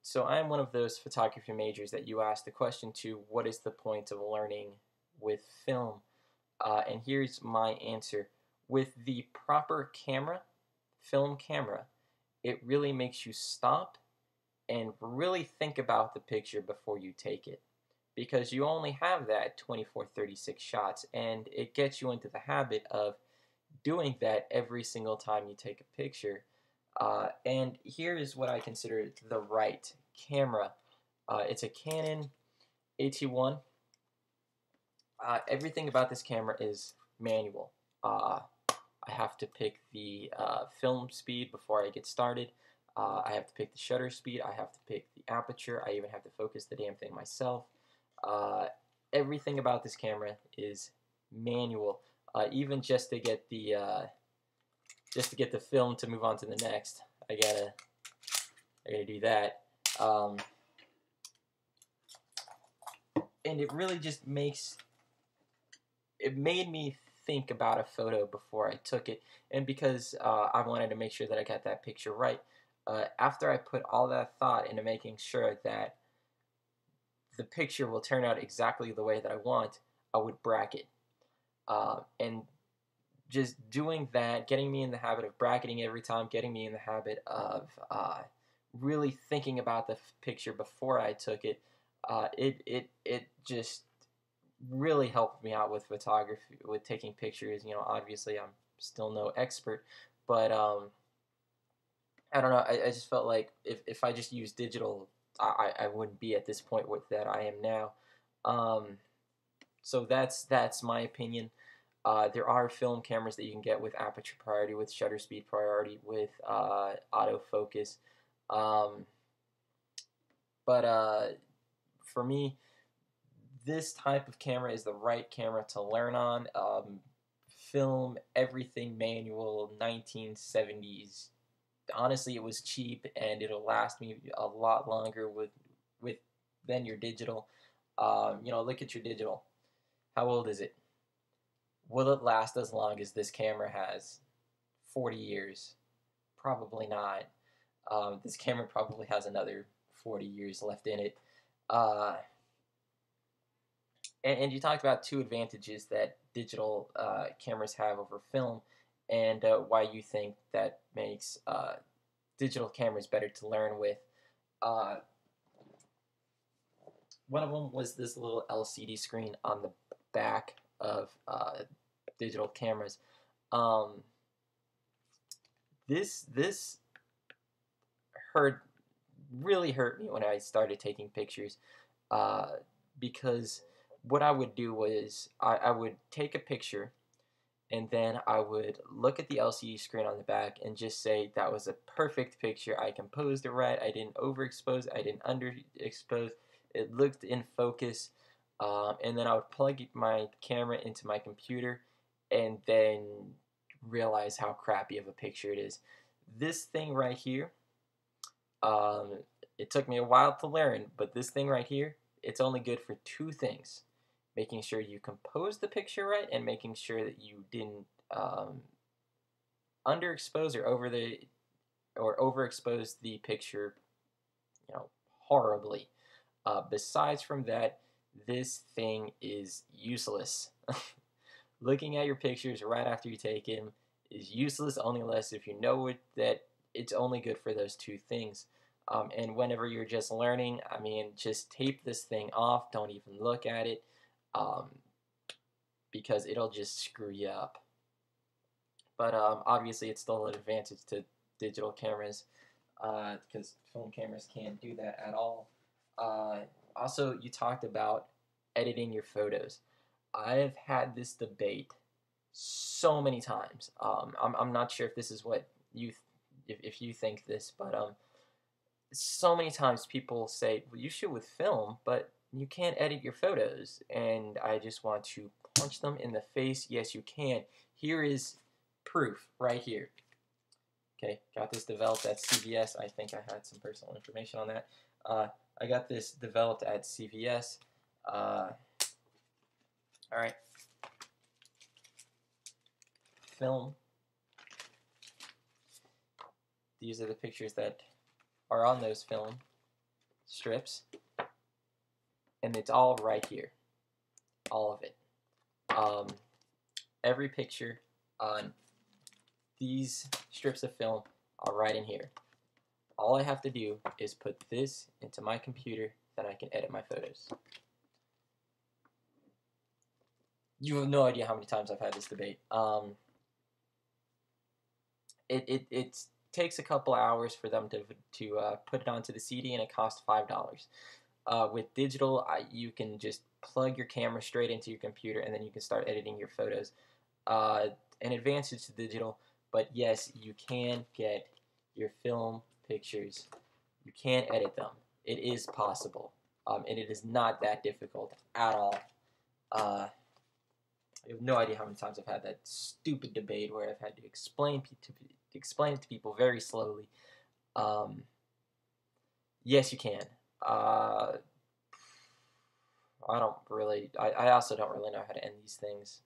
So I am one of those photography majors that you asked the question to, what is the point of learning with film? And here's my answer. With the proper camera, film camera, it really makes you stop and really think about the picture before you take it. Because you only have that 24, 36 shots, and it gets you into the habit of doing that every single time you take a picture. And here is what I consider the right camera. It's a Canon AT1. Everything about this camera is manual. I have to pick the film speed before I get started. I have to pick the shutter speed. I have to pick the aperture. I even have to focus the damn thing myself. Uh, Everything about this camera is manual. Even just to get the film to move on to the next, I gotta do that. Um, and it really just made me think about a photo before I took it, and because I wanted to make sure that I got that picture right. After I put all that thought into making sure that the picture will turn out exactly the way that I want, I would bracket. And just doing that, getting me in the habit of bracketing every time, getting me in the habit of really thinking about the picture before I took it, it just really helped me out with photography, with taking pictures. Obviously I'm still no expert, but I don't know. I just felt like if I just used digital, I wouldn't be at this point with that I am now. Um, so that's my opinion. There are film cameras that you can get with aperture priority, with shutter speed priority, with autofocus. Um, but for me, this type of camera is the right camera to learn on. Film, everything manual, 1970s. Honestly, it was cheap and it'll last me a lot longer with than your digital. Look at your digital. How old is it? Will it last as long as this camera has? 40 years? Probably not. This camera probably has another 40 years left in it. Uh, and you talked about two advantages that digital cameras have over film, and why you think that makes digital cameras better to learn with. Uh, One of them was this little LCD screen on the back of digital cameras. Um, this hurt really hurt me when I started taking pictures, uh, because what I would do was I would take a picture and then I would look at the LCD screen on the back and just say that was a perfect picture. I composed it right. I didn't overexpose. I didn't underexpose. It looked in focus. And then I would plug my camera into my computer and then realize how crappy of a picture it is. This thing right here, um, it took me a while to learn, but this thing right here, it's only good for two things: making sure you compose the picture right, and making sure that you didn't underexpose or overexpose the picture, horribly. Besides from that, this thing is useless. Looking at your pictures right after you take them is useless, only unless if you know that it's only good for those two things. And whenever you're just learning, I mean, just tape this thing off. Don't even look at it, um, because it'll just screw you up. But obviously, it's still an advantage to digital cameras, because film cameras can't do that at all. Uh, Also, you talked about editing your photos. I've had this debate so many times. I'm not sure if this is what if you think this, but so many times people say, well, you shoot with film, but you can't edit your photos. And I just want to punch them in the face. Yes, you can. Here is proof right here. Okay, got this developed at CVS. I think I had some personal information on that. I got this developed at CVS. All right, film. These are the pictures that are on those film. strips, and it's all right here, all of it. Every picture on these strips of film are right in here. All I have to do is put this into my computer, then I can edit my photos. You have no idea how many times I've had this debate. It takes a couple hours for them to put it onto the CD, and it costs $5. With digital, you can just plug your camera straight into your computer, and then you can start editing your photos. An advantage to digital, but yes, you can get your film pictures. You can edit them. It is possible, and it is not that difficult at all. I have no idea how many times I've had that stupid debate where I've had to explain it to people very slowly. Yes, you can. I also don't really know how to end these things.